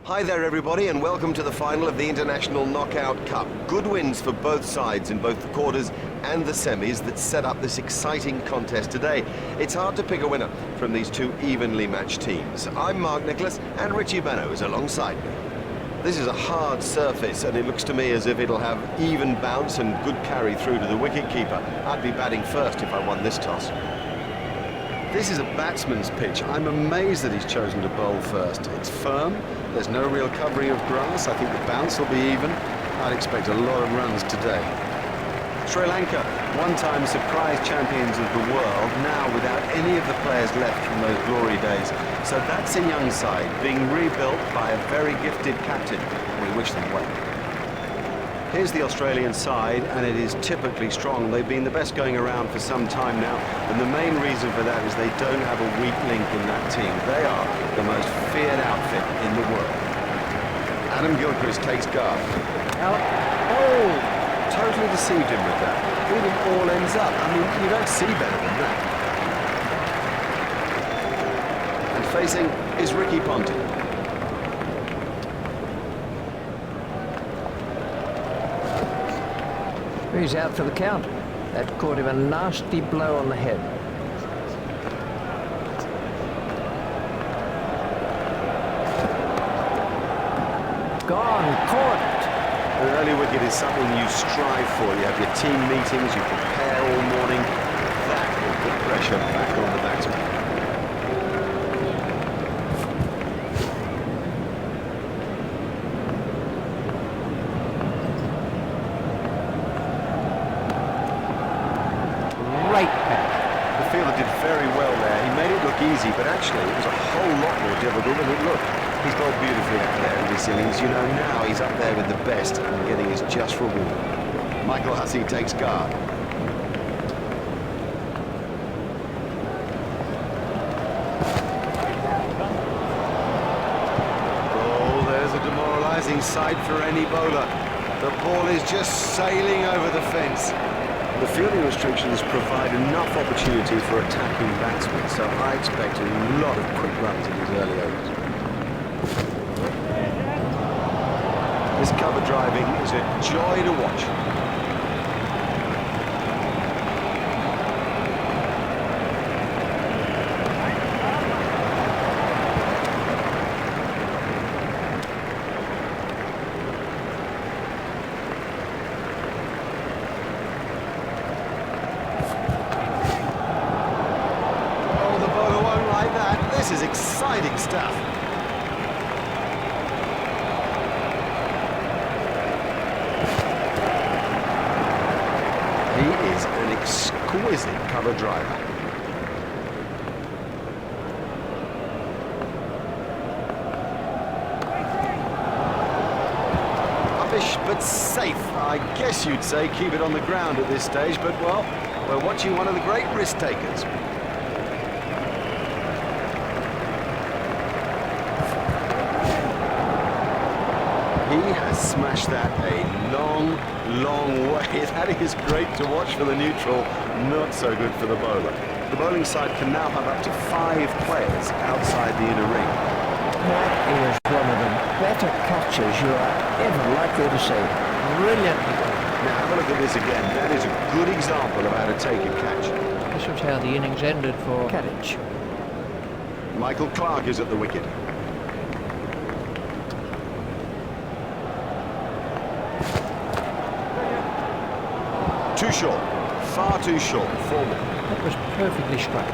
Hi there everybody, and welcome to the final of the International Knockout Cup. Good wins for both sides in both the quarters and the semis that set up this exciting contest today. It's hard to pick a winner from these two evenly matched teams. I'm Mark Nicholas and Richie Benno is alongside me. This is a hard surface and it looks to me as if it'll have even bounce and good carry through to the wicket-keeper. I'd be batting first if I won this toss. This is a batsman's pitch. I'm amazed that he's chosen to bowl first. It's firm, there's no real covering of grass. I think the bounce will be even. I'd expect a lot of runs today. Sri Lanka, one-time surprise champions of the world, now without any of the players left from those glory days. So that's a young side being rebuilt by a very gifted captain. We wish them well. Here's the Australian side, and it is typically strong. They've been the best going around for some time now, and the main reason for that is they don't have a weak link in that team. They are the most feared outfit in the world. Adam Gilchrist takes guard. Oh, totally deceived him with that. Who the ball ends up? I mean, you don't see better than that. And facing is Ricky Ponting. He's out for the count. That caught him a nasty blow on the head. Gone, caught. An early wicket is something you strive for. You have your team meetings, you prepare all morning. That will put pressure back on the batsman. The fielder did very well there. He made it look easy, but actually it was a whole lot more difficult than it looked. He's bowled beautifully out there in this innings. You know, now he's up there with the best and getting his just reward. Michael Hussey takes guard. Oh, there's a demoralising sight for any bowler. The ball is just sailing over the fence. The fielding restrictions provide enough opportunity for attacking batsmen, so I expect a lot of quick runs in his early overs. This cover driving is a joy to watch. This is exciting stuff. He is an exquisite cover driver. Uppish but safe. I guess you'd say keep it on the ground at this stage, but well, we're watching one of the great risk takers. He has smashed that a long, long way. That is great to watch for the neutral, not so good for the bowler. The bowling side can now have up to 5 players outside the inner ring. That is one of the better catches you are ever likely to see. Brilliantly done. Now have a look at this again. That is a good example of how to take a catch. This was how the innings ended for Kadich. Michael Clarke is at the wicket. Too short, far too short, forward. That was perfectly struck.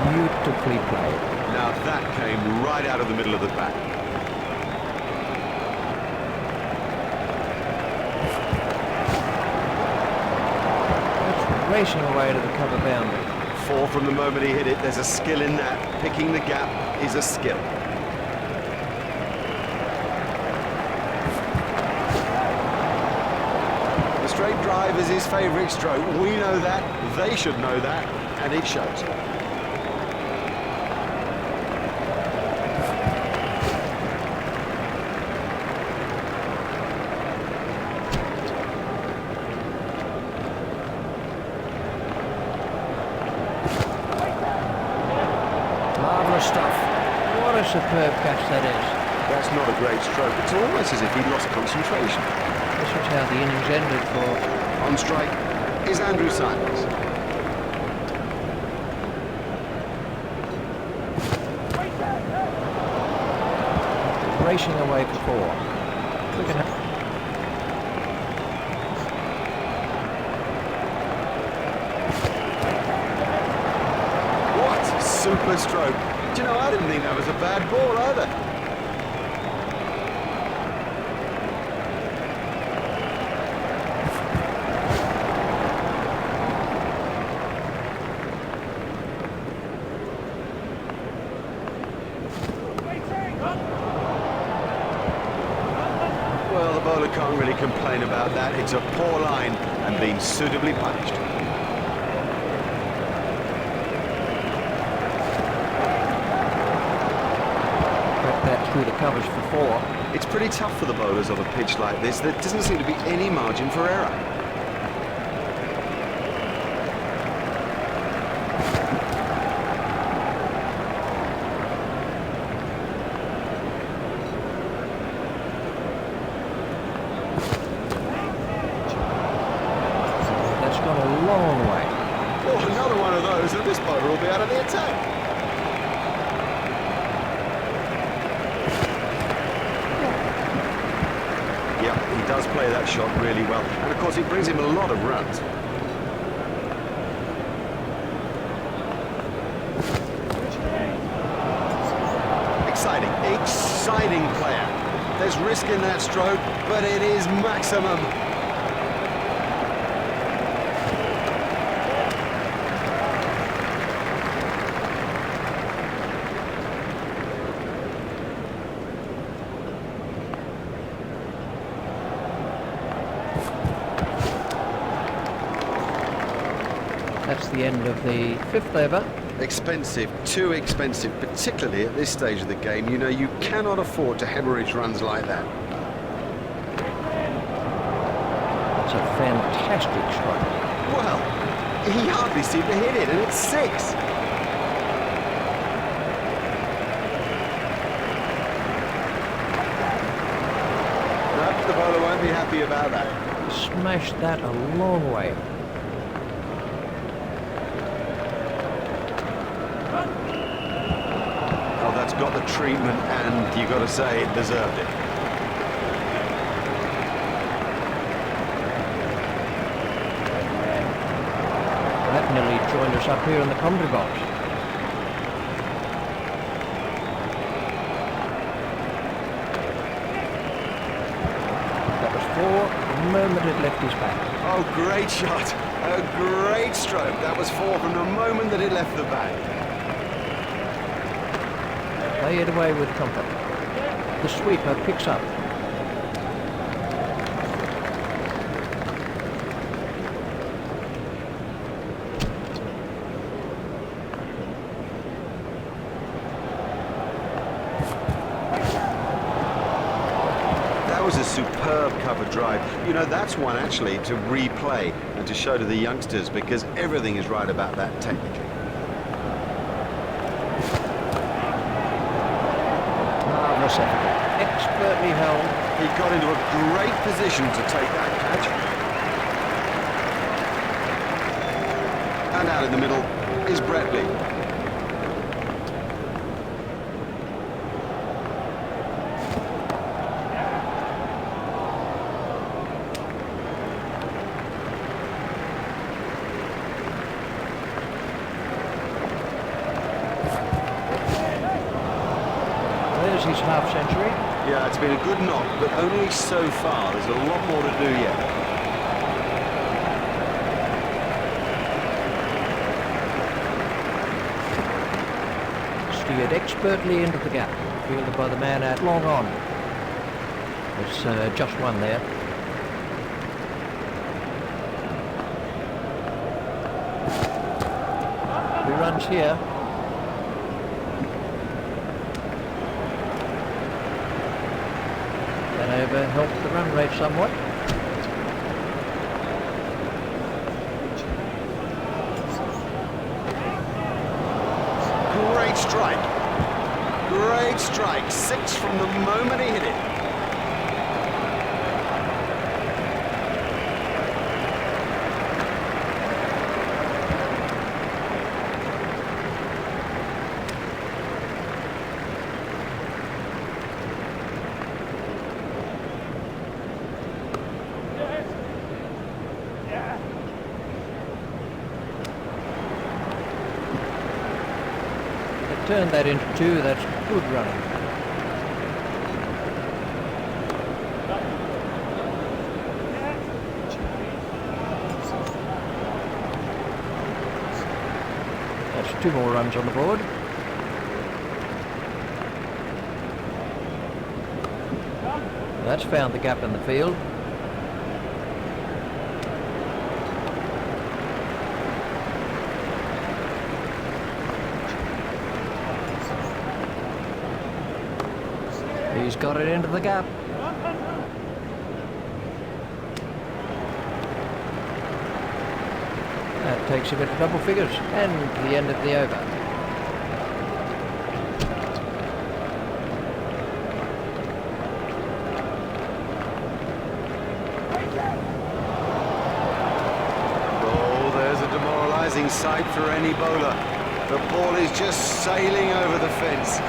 Beautifully played. Now that came right out of the middle of the bat. That's racing away to the cover boundary. 4 from the moment he hit it. There's a skill in that. Picking the gap is a skill. The straight drive is his favourite stroke. We know that, they should know that, and it shows. Marvellous stuff. What a superb catch that is. That's not a great stroke. It's almost as if he lost concentration. This was how the innings ended for... On strike is Andrew Simons. Racing away for 4. Look at how... What super stroke. Do you know, I didn't think that was a bad ball either. Well, the bowler can't really complain about that. It's a poor line and being suitably punished. Through the covers for 4. It's pretty tough for the bowlers on a pitch like this. There doesn't seem to be any margin for error. That's gone a long way. Oh, another one of those, and this bowler will be out of the attack. He does play that shot really well, and of course it brings him a lot of runs. Exciting player. There's risk in that stroke, but it is maximum. That's the end of the 5th over. Expensive, too expensive, particularly at this stage of the game. You know, you cannot afford to hemorrhage runs like that. It's a fantastic strike. Well, he hardly seemed to hit it, and it's 6. No, the bowler won't be happy about that. Smashed that a long way. That's got the treatment, and you've got to say it deserved it. That nearly joined us up here in the commentary box. That was 4 the moment it left his bat. Oh, great shot. A great stroke. That was 4 from the moment that it left the bat. Play it away with comfort. The sweeper picks up. That was a superb cover drive. You know, that's one actually to replay and to show to the youngsters, because everything is right about that technically. Expertly held. He got into a great position to take that catch. And out in the middle is Bretley. There's his half century. Yeah, it's been a good knock, but only so far. There's a lot more to do yet. steered expertly into the gap, fielded by the man out long on. There's just one there. Two runs here. That over helped the run rate somewhat. Great strike. Great strike. 6 from the moment he hit it. Turn that into 2, that's good running. That's 2 more runs on the board. That's found the gap in the field. He's got it into the gap. That takes him into double figures and the end of the over. Oh, there's a demoralising sight for any bowler. The ball is just sailing over the fence.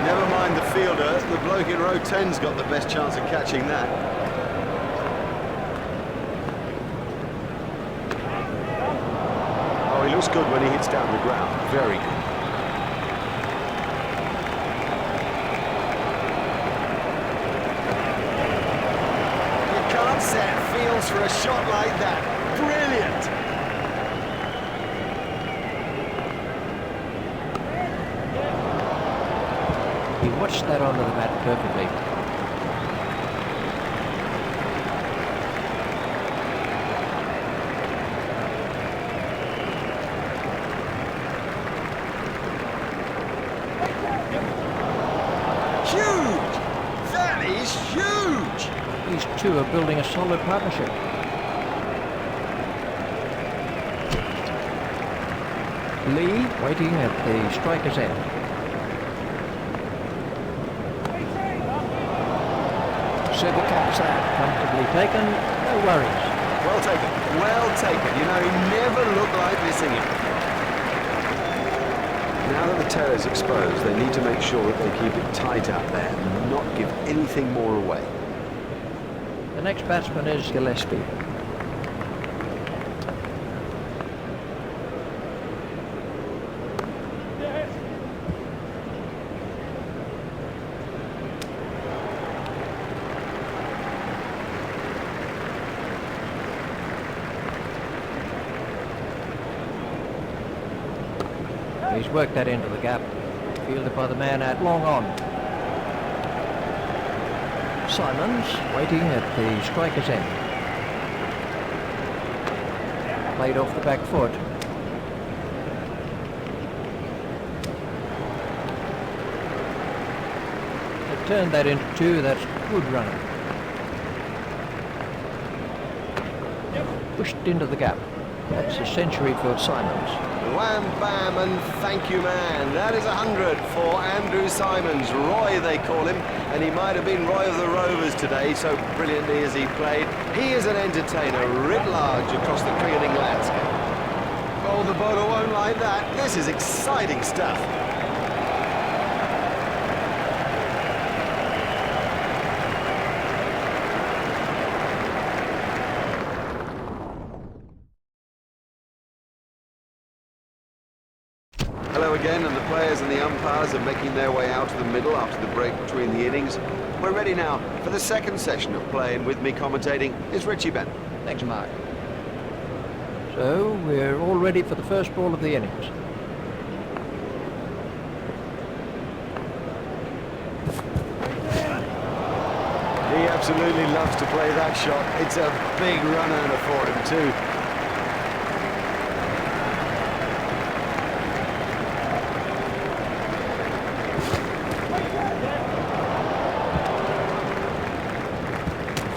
Never mind the fielder, the bloke in row 10's got the best chance of catching that. Oh, he looks good when he hits down the ground. Very good. You can't set fields for a shot like that. Brilliant! He watched that onto the bat perfectly. Huge! That is huge! These two are building a solid partnership. Lee waiting at the striker's end. Super catch that, comfortably taken, no worries. Well taken, well taken. You know, he never looked like missing it. Now that the terror's exposed, they need to make sure that they keep it tight out there and not give anything more away. The next batsman is Gillespie. He's worked that into the gap, fielded by the man out long on. Simons waiting at the striker's end. Played off the back foot. They turned that into 2, that's good running. Pushed into the gap. That's a century for Simons. Wham, bam, and thank you, man. That is 100 for Andrew Simons. Roy, they call him, and he might have been Roy of the Rovers today, so brilliantly as he played. He is an entertainer writ large across the cricketing landscape. Oh, the bowler won't like that. This is exciting stuff. Hello again, and the players and the umpires are making their way out to the middle after the break between the innings. We're ready now for the second session of play, and with me commentating is Richie Bennett. Thanks, Mark. So So we're all ready for the first ball of the innings. He absolutely loves to play that shot. It's a big run earner for him too.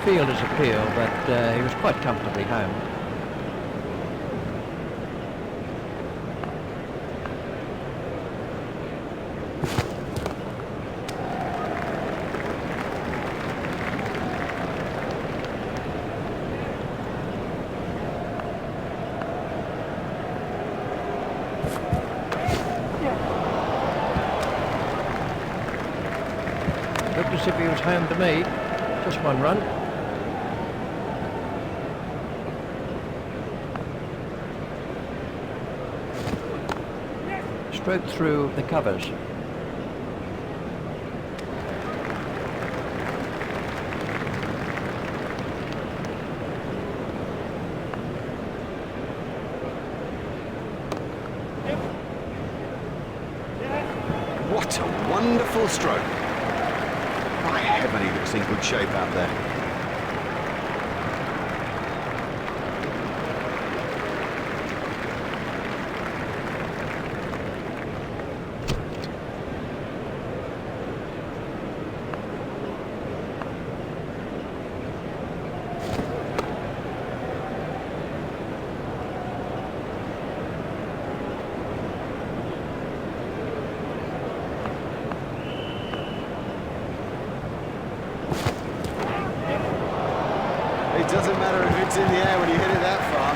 Fielder's appeal, but he was quite comfortably home. Looked as if he was home to me. Just one run. Stroked through the covers. What a wonderful stroke. By heaven, he looks in good shape out there. It doesn't matter if it's in the air when you hit it that far.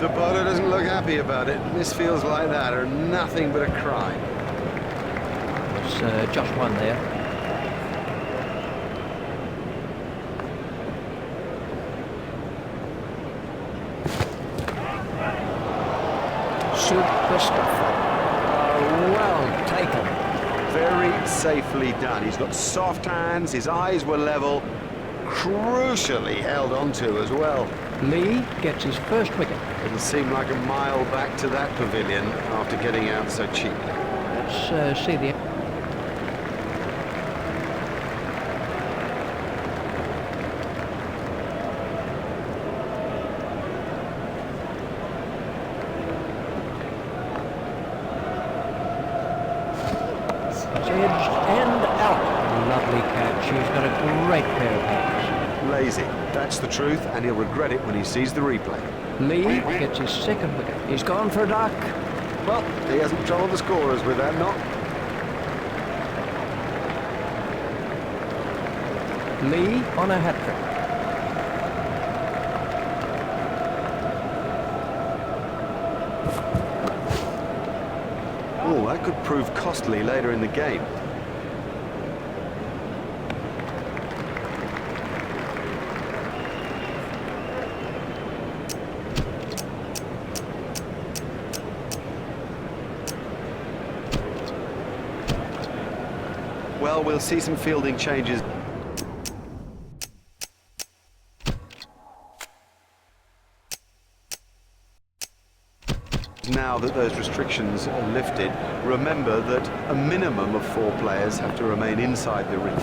The bowler doesn't look happy about it. Misfields like that are nothing but a crime. It's just one there. Super stuff. Well taken. Very safely done. He's got soft hands, his eyes were level, crucially held onto as well. Lee gets his first wicket. It'll seem like a mile back to that pavilion after getting out so cheaply. Let's see the... Edged and out. Lovely catch. He's got a great pair of hands. Lazy, that's the truth, and he'll regret it when he sees the replay. Lee gets his second wicket. He's gone for a duck. Well, he hasn't troubled the scorers with that knock. Lee on a hat-trick. Oh, that could prove costly later in the game. Well, we'll see some fielding changes. Now that those restrictions are lifted, remember that a minimum of 4 players have to remain inside the ring.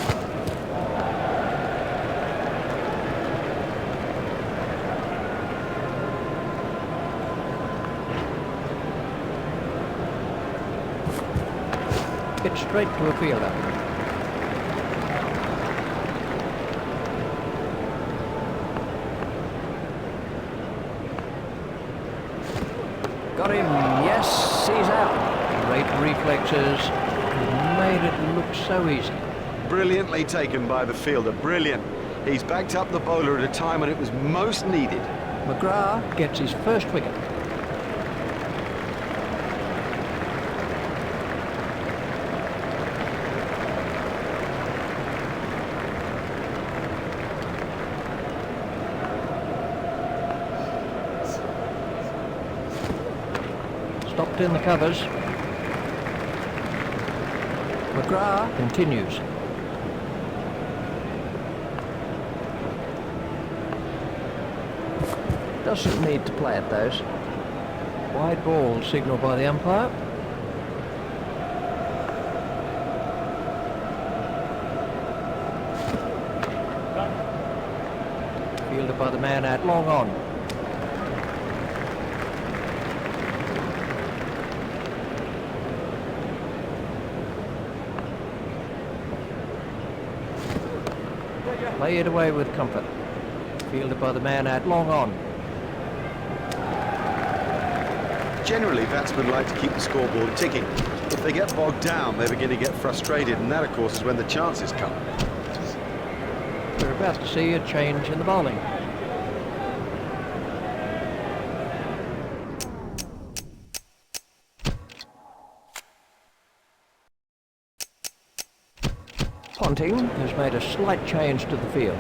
Hit straight to a fielder. Got him, yes, he's out. Great reflexes, made it look so easy. Brilliantly taken by the fielder, brilliant. He's backed up the bowler at a time when it was most needed. McGrath gets his first wicket. tucked in the covers. McGrath continues. Doesn't need to play at those. Wide ball signalled by the umpire. Fielded by the man out long on. Play it away with comfort. Fielded by the man out long on. Generally, batsmen like to keep the scoreboard ticking. If they get bogged down, they begin to get frustrated, and that, of course, is when the chances come. We're about to see a change in the bowling. Ponting has made a slight change to the field.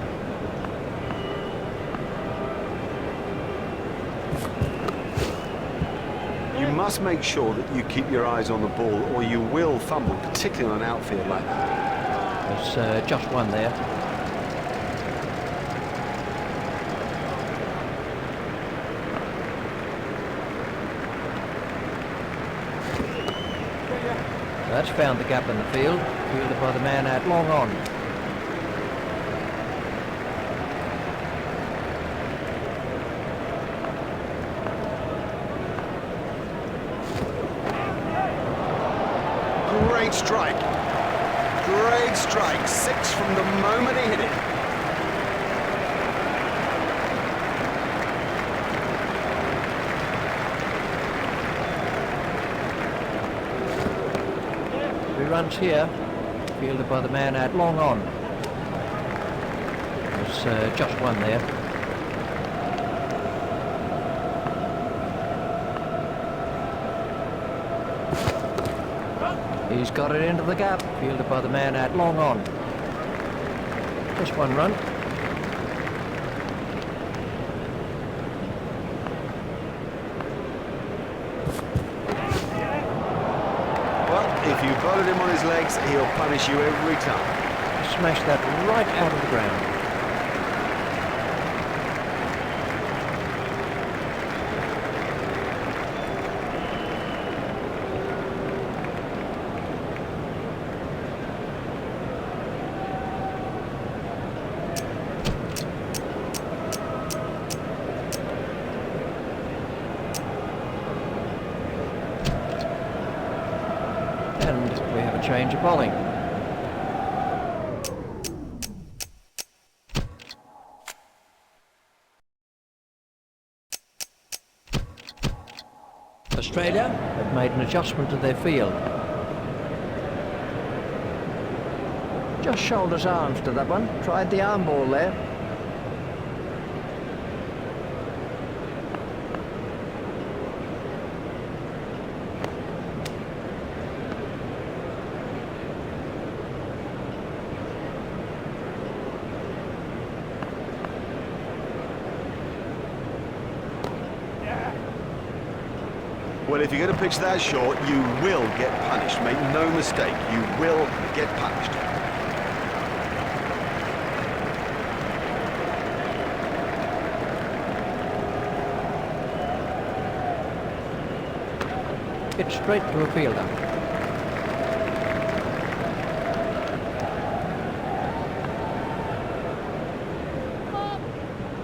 You must make sure that you keep your eyes on the ball, or you will fumble, particularly on an outfield like that. There's just one there. That's found the gap in the field, fielded by the man out long on. Great strike. Great strike. 6 from the moment he hit it. Runs here, fielded by the man out long on. There's just one there. He's got it into the gap, fielded by the man out long on. Just one run. If you bowled him on his legs, he'll punish you every time. Smash that right out of the ground. And we have a change of bowling. Australia have made an adjustment to their field. Just shoulders arms to that one. Tried the arm ball there. Well, if you're going to pitch that short, you will get punished. Make no mistake, you will get punished. Hit straight to a fielder.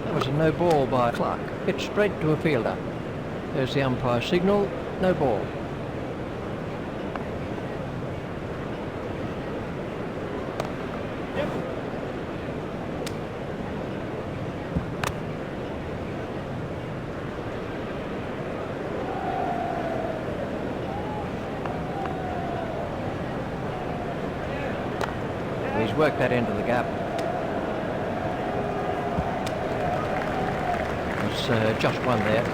That was a no ball by Clark. Hit straight to a fielder. There's the umpire signal, no ball. He's worked that into the gap. There's just one there.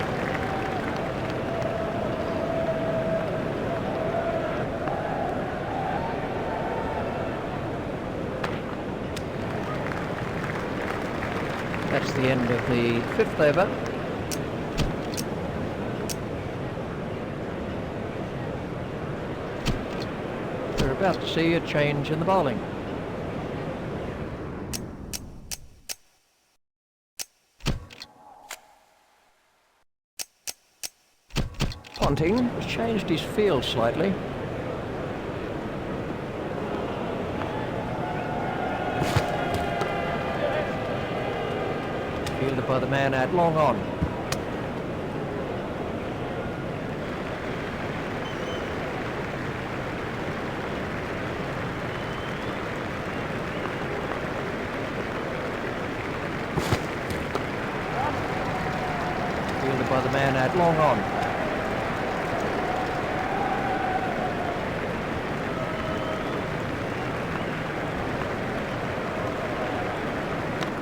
That's the end of the 5th over. About to see a change in the bowling. Ponting has changed his field slightly. Fielded by the man out long on. Fielded by the man out long on.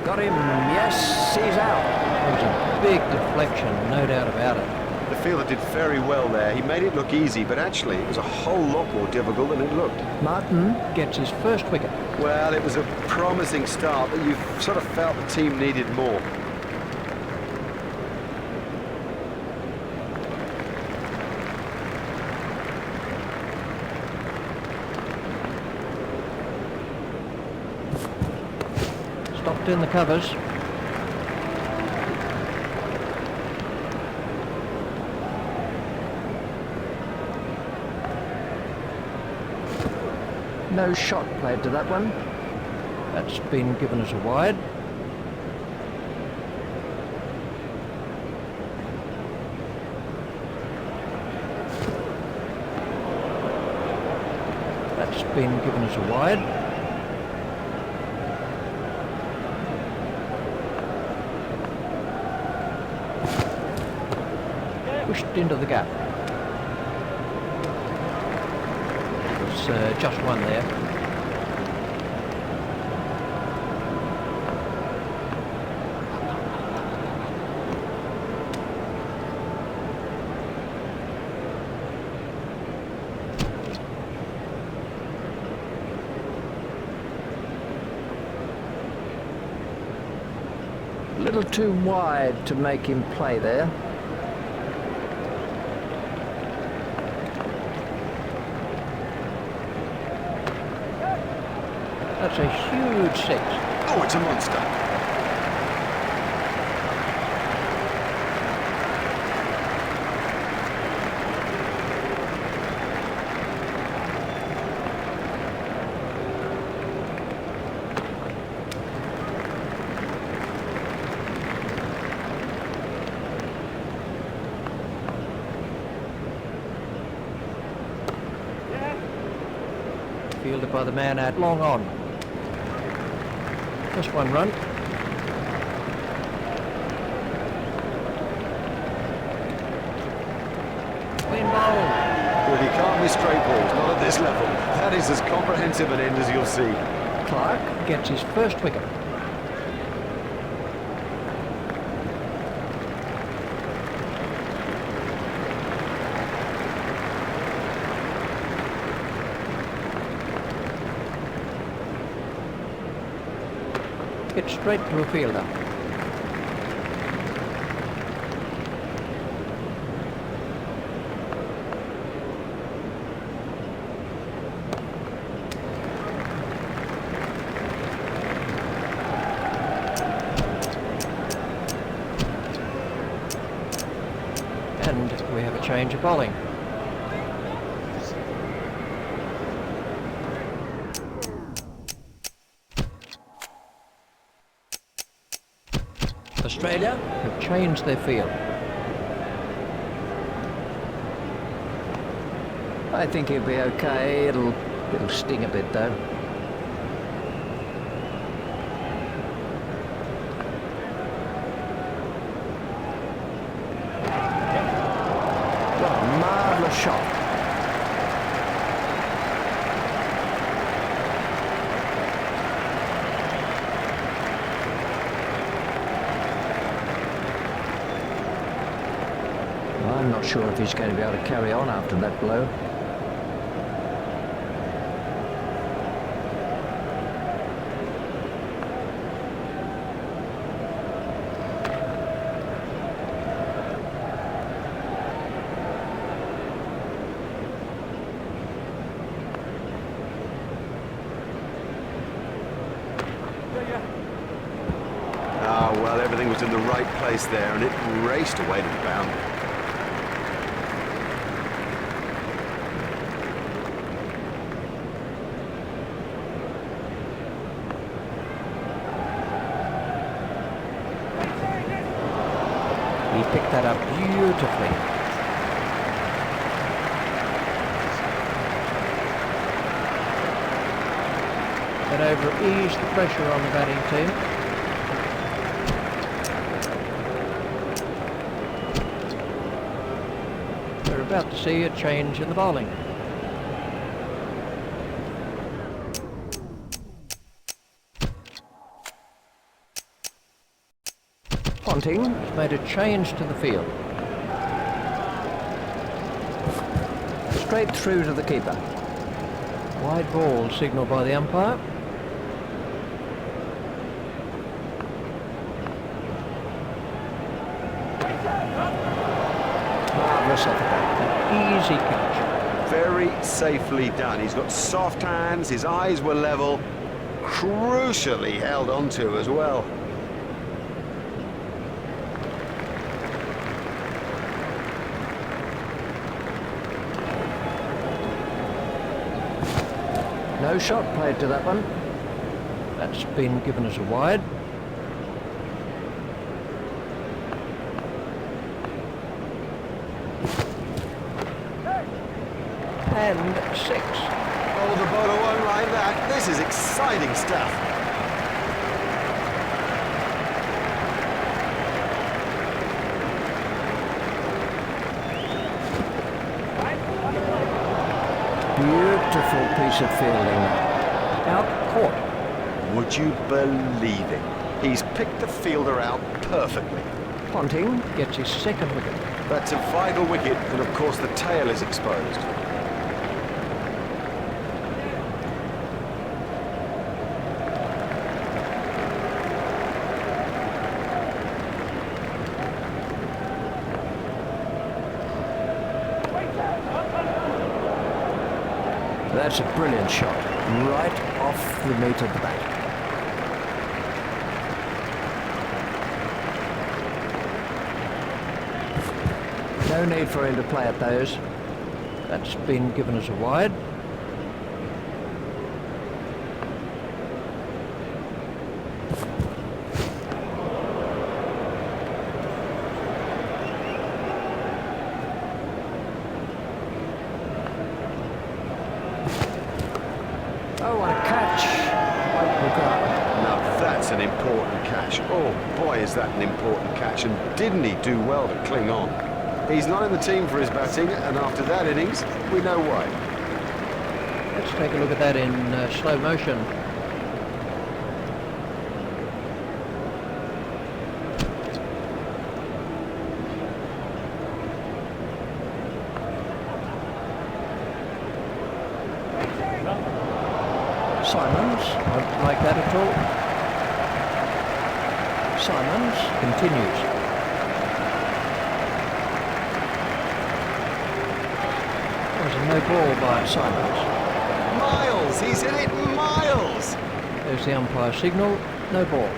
Got him, yes, he's out. It was a big deflection, no doubt about it. The fielder did very well there. He made it look easy, but actually it was a whole lot more difficult than it looked. Martin gets his first wicket. Well, it was a promising start, but you sort of felt the team needed more. Stopped in the covers. No shot played to that one. That's been given as a wide. That's been given as a wide. Pushed into the gap. It's just one there. A little too wide to make him play there. That's a huge six. Oh, it's a monster. Fielded by the man out long on. Just one run. Clean bowl. Well, you can't miss straight balls, not at this level. That is as comprehensive an end as you'll see. Clark gets his first wicket. Hit straight to a fielder. And we have a change of bowling. Australia have changed their field. I think he'll be okay. It'll sting a bit though. What a marvellous shot. I'm not sure if he's going to be able to carry on after that blow. was in the right place there, and it raced away to the boundary. He picked that up beautifully. That over eased the pressure on the batting team. We're about to see a change in the bowling. Ponting has made a change to the field. Straight through to the keeper. Wide ball signalled by the umpire. Marvellous off the bat. An easy catch. Very safely done. He's got soft hands, his eyes were level, crucially held onto as well. No shot played to that one. That's been given as a wide. And 6. Oh, the bowler won't like that. This is exciting stuff. Beautiful piece of fielding. Out caught. Would you believe it? He's picked the fielder out perfectly. Ponting gets his second wicket. That's a vital wicket, and of course the tail is exposed. That's a brilliant shot, right off the meat of the bat. No need for him to play at those. That's been given as a wide. Oh, what a catch. Now that's an important catch. Oh boy, is that an important catch, and didn't he do well to cling on? He's not in the team for his batting, and after that innings, we know why. Let's take a look at that in slow motion. Simons won't like that at all. Simons continues. There's a no ball by Simons. Miles, he's in it, Miles! There's the umpire signal, no ball.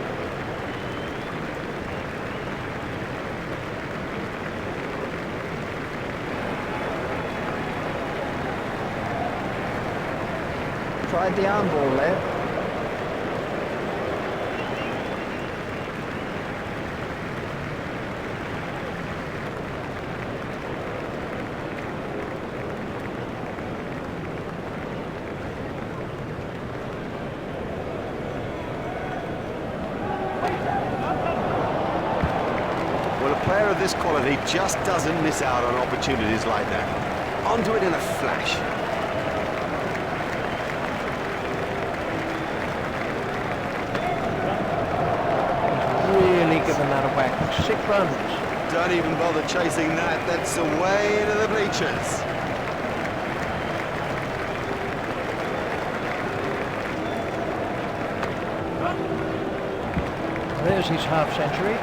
Tried the arm ball there. Well, a player of this quality just doesn't miss out on opportunities like that. Onto it in a flash. Given that a whack. 6 runs. Don't even bother chasing that. That's away into the bleachers. There's his half century.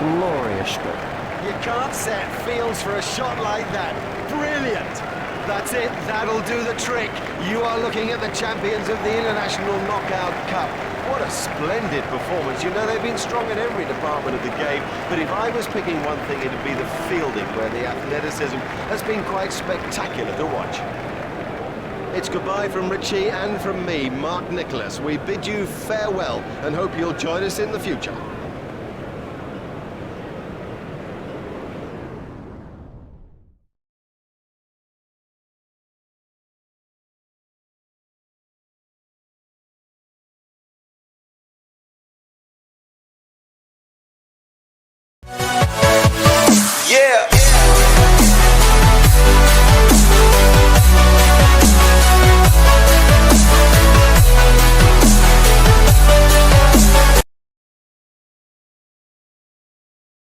glorious stroke. You can't set fields for a shot like that. Brilliant! That's it, that'll do the trick. You are looking at the champions of the International Knockout Cup. What a splendid performance. You know, they've been strong in every department of the game, but if I was picking one thing, it'd be the fielding, where the athleticism has been quite spectacular to watch. It's goodbye from Richie and from me, Mark Nicholas. We bid you farewell and hope you'll join us in the future.